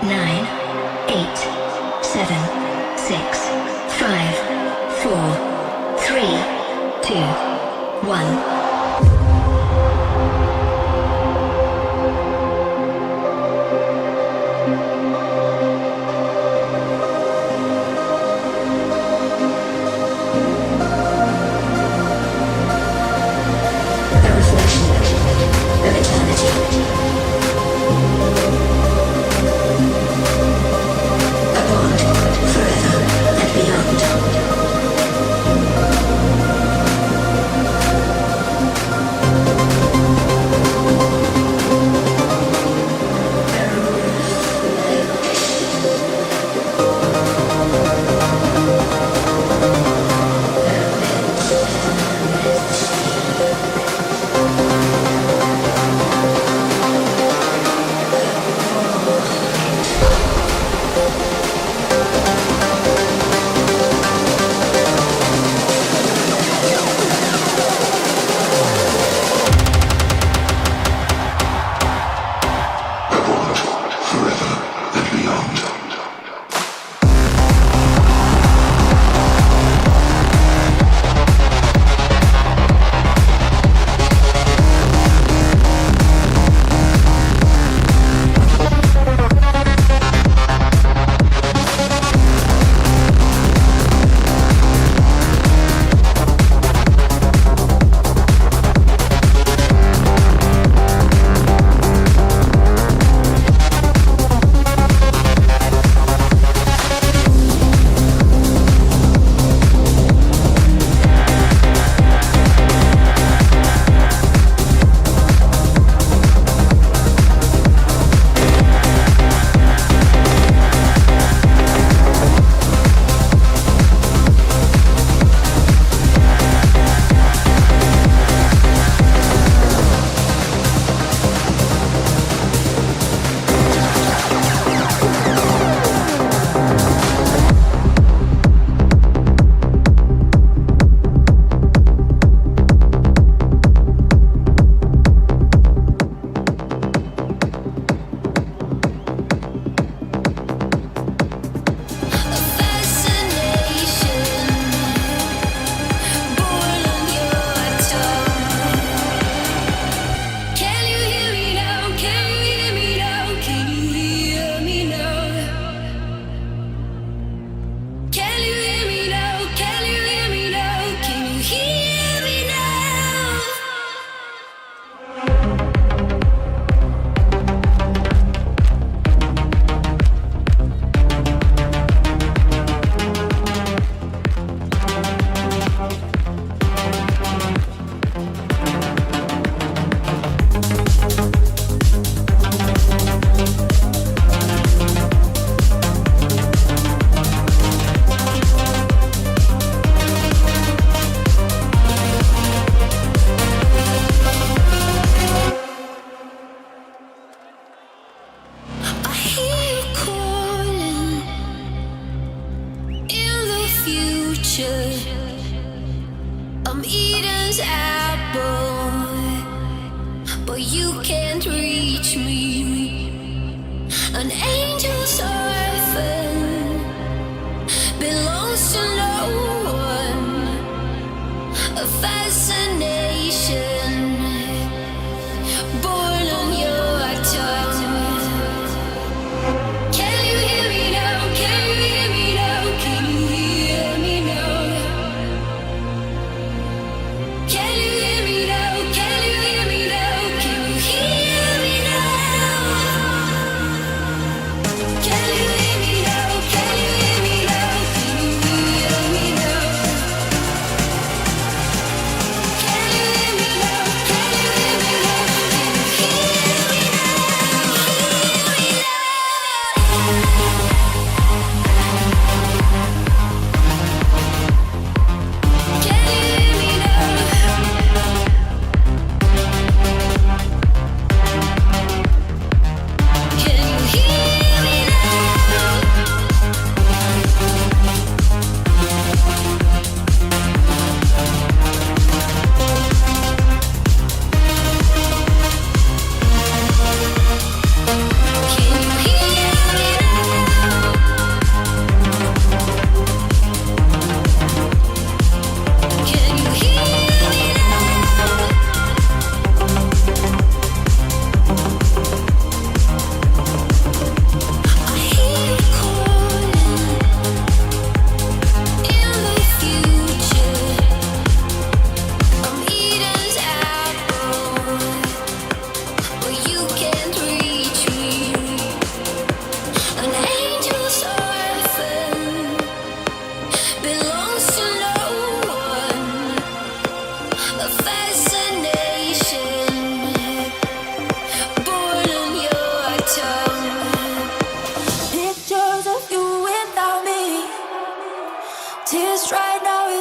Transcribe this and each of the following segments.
nine, eight, seven, six, five, four, three, two, one. I'm Eden's apple, but you can't reach me. An angel's orphan belongs to no one. A fascination born on your tongue. Can you hear me now? Can you hear me now? Can you hear me now?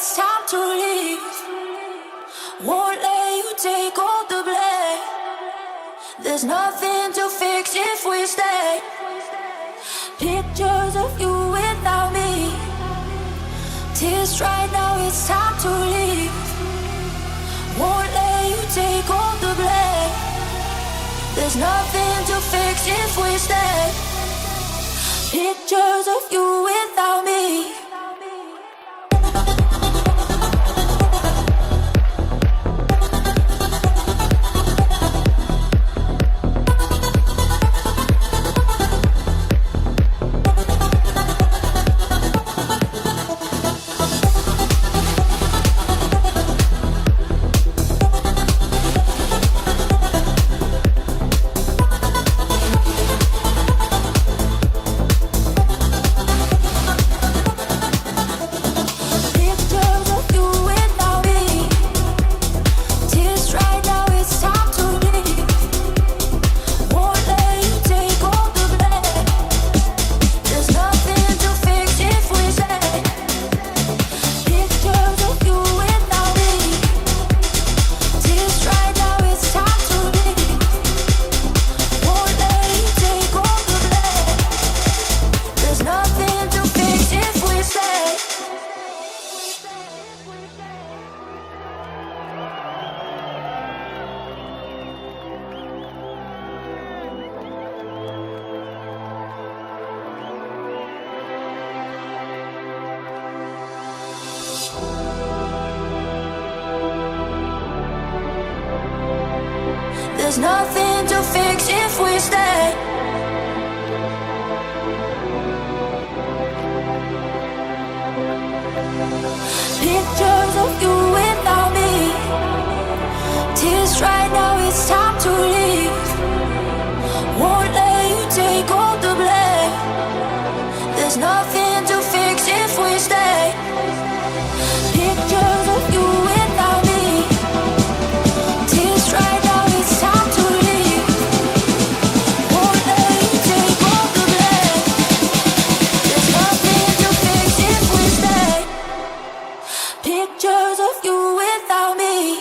it's time to leave. Won't let you take all the blame. There's nothing to fix if we stay. Pictures of you without me. Tears right now, it's time to leave. Won't let you take all the blame. There's nothing to fix if we stay. Pictures of you without me. There's nothing to fix if we stay. Pictures of you without me. Tears right now, it's time to leave. Won't let you take all the blame. There's nothing to fix if we stay. Pictures of you without me. Tears right now, it's time to leave. Won't let you take all the blame. There's nothing to fix if we stay. Pictures of you without me.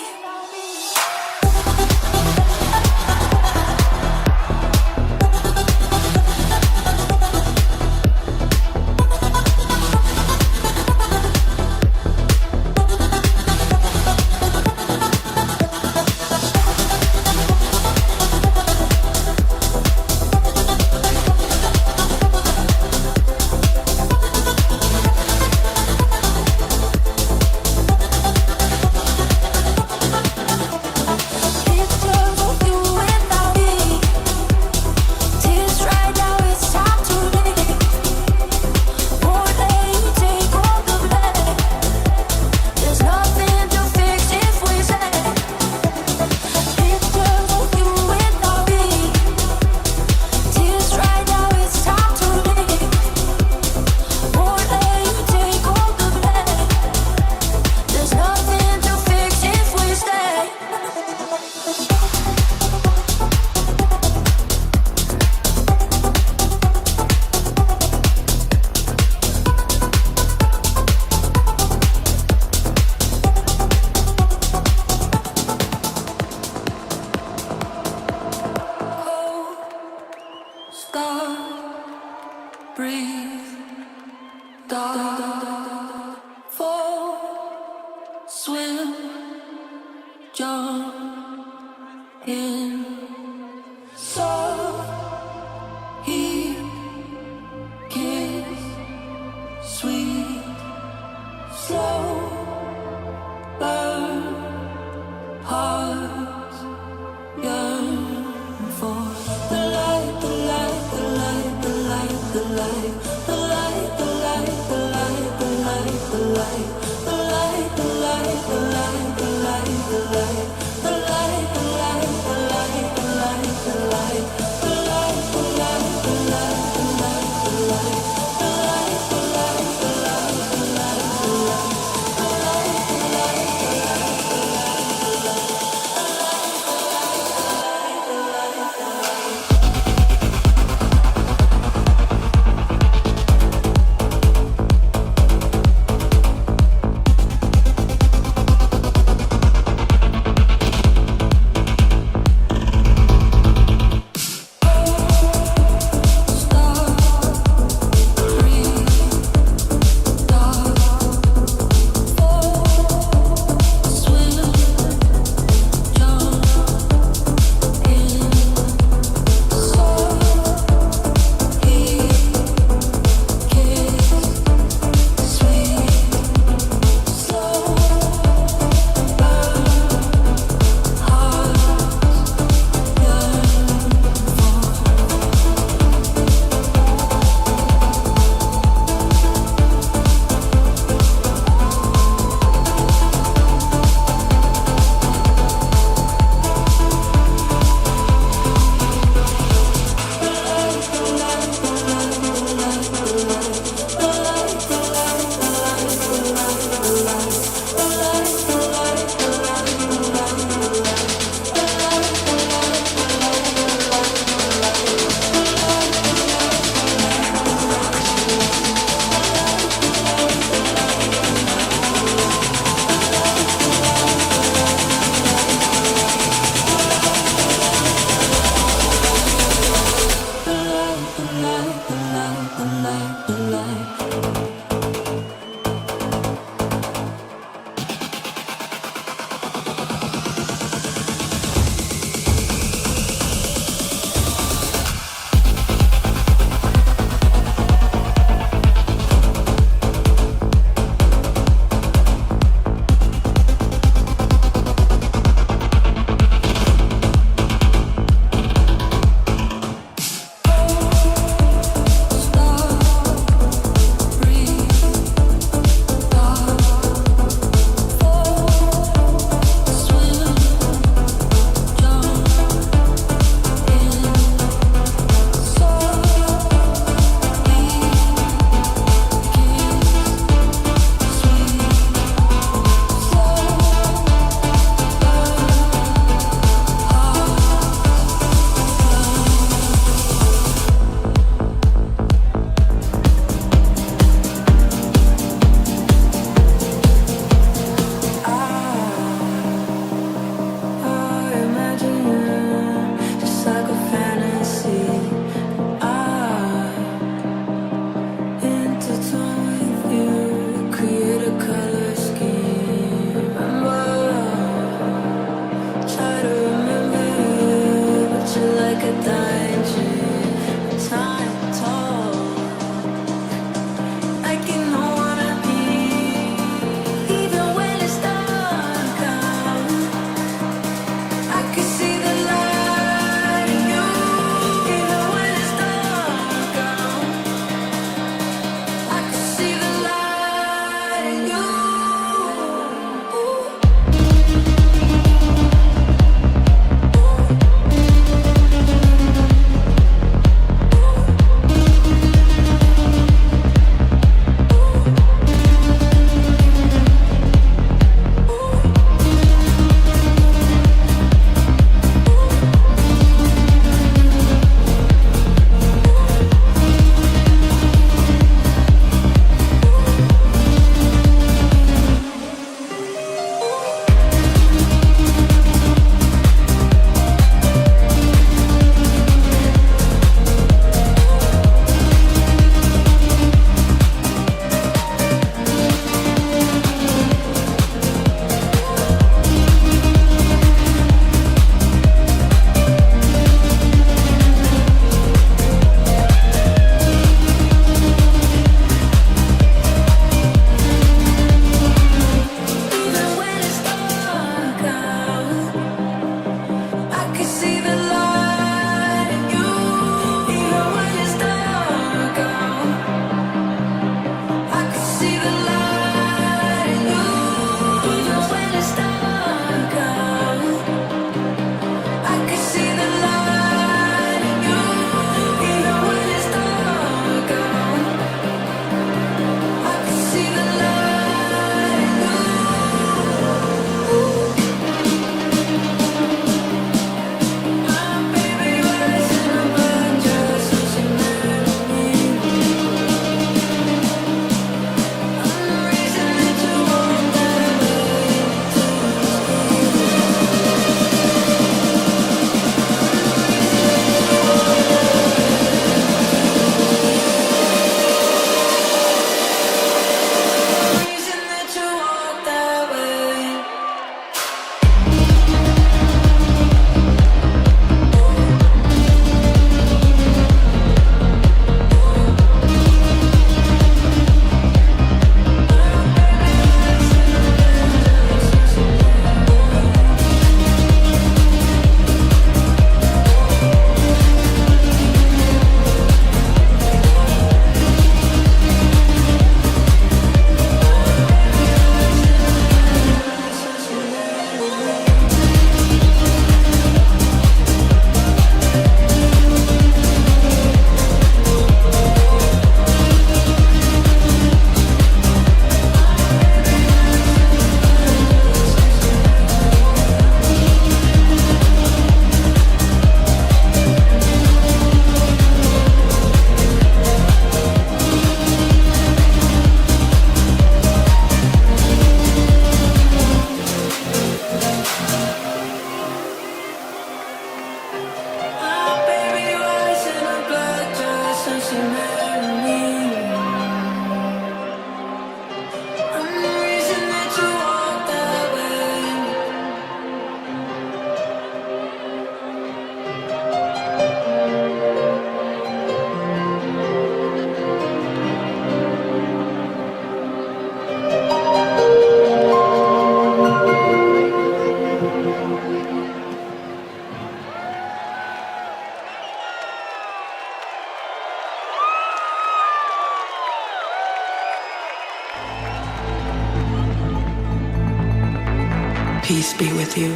Peace be with you.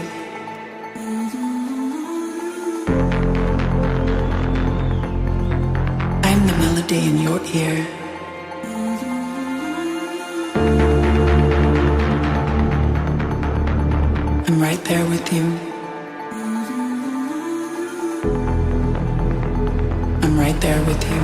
I'm the melody in your ear. I'm right there with you. I'm right there with you.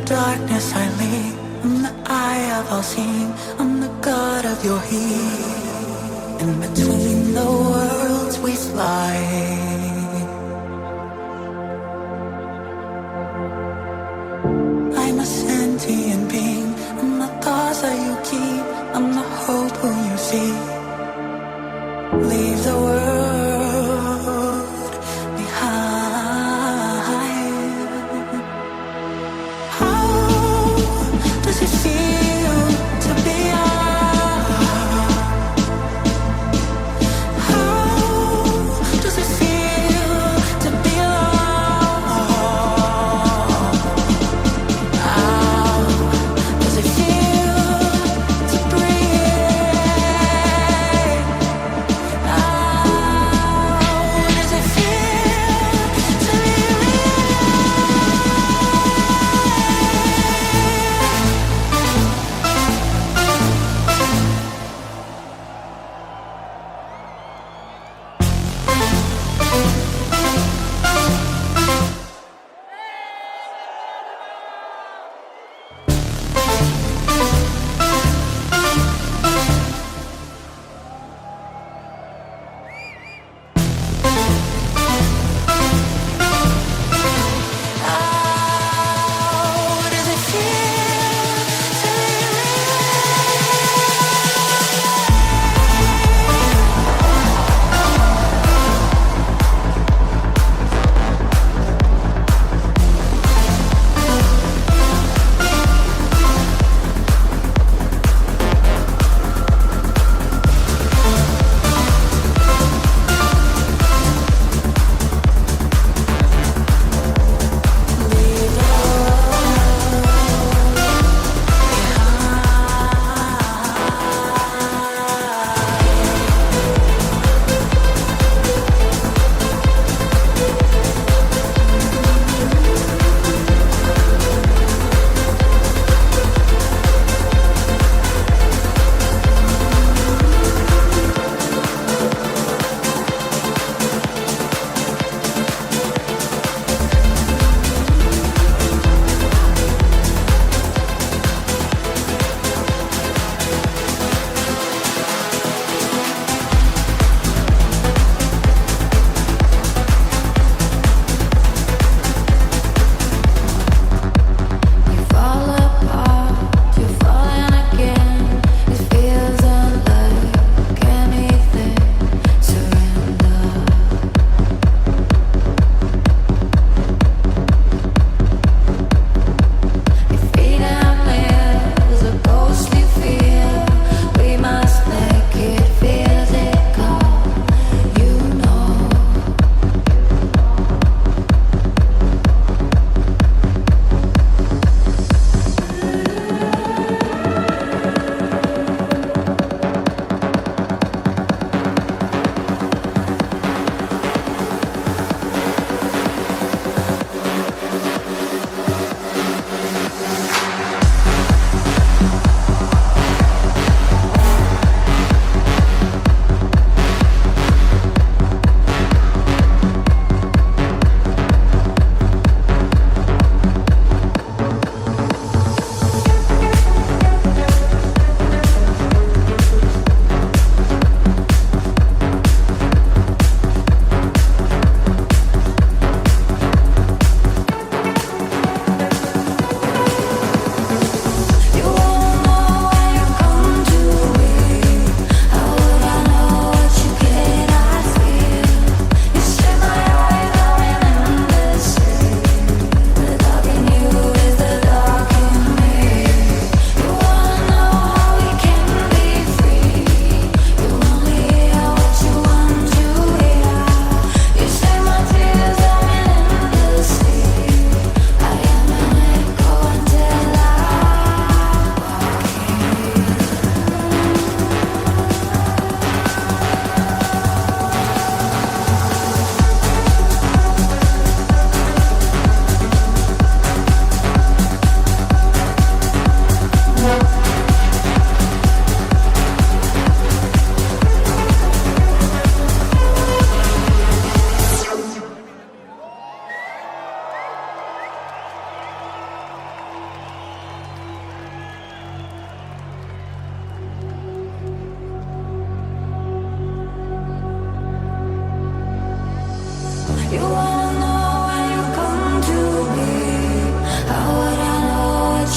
Darkness I lead, I'm the eye of all seeing, I'm the god of your heat. In between the worlds we fly. I'm a sentient being, I'm the thoughts that you keep, I'm the hope who you see. Leave the world behind. Does it feel to be young? How does it feel?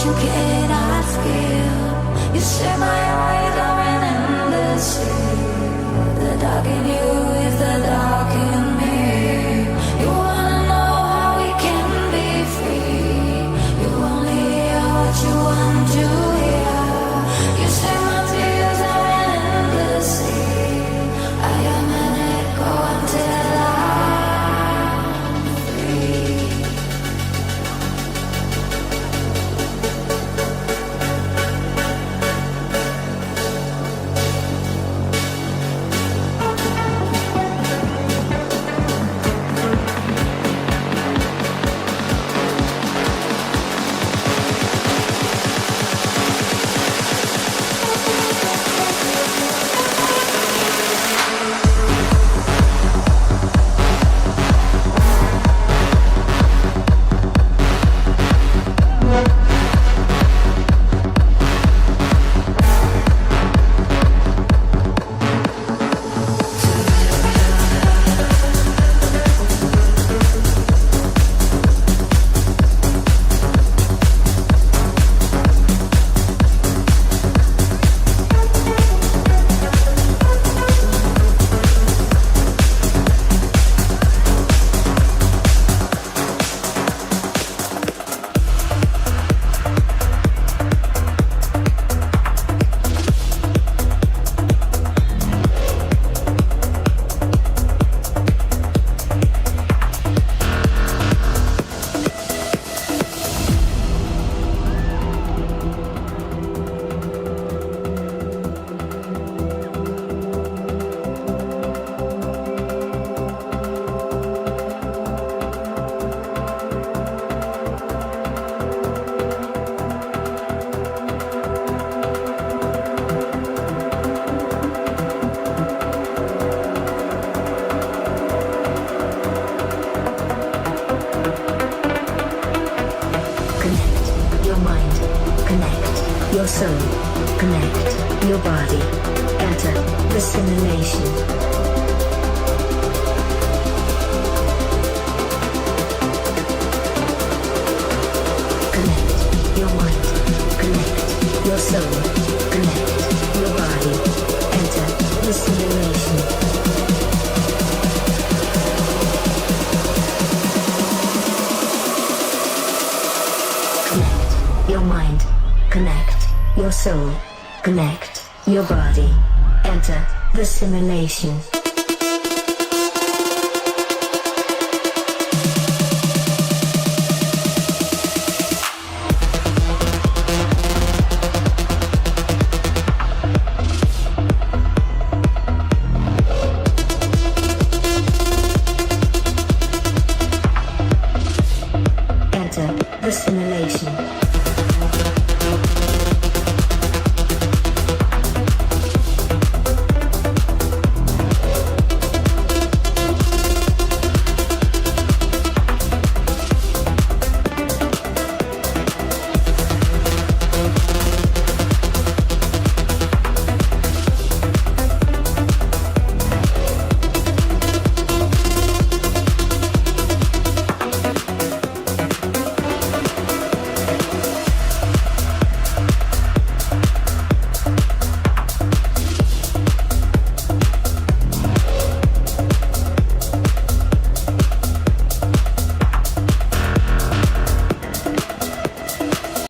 you cannot feel. You say my eyes are an endless sea. The dark in you is the dark in me. You wanna know how we can be free. You only hear what you want to hear. You say my tears are an endless sea. I am an echo until I'm free. Connect your mind. Connect your soul. Connect your body. Enter the simulation. Connect your mind. Connect your soul. Connect your body. Enter the simulation. Connect your mind. Connect your soul. Connect your body. Enter the simulation. Enter the simulation.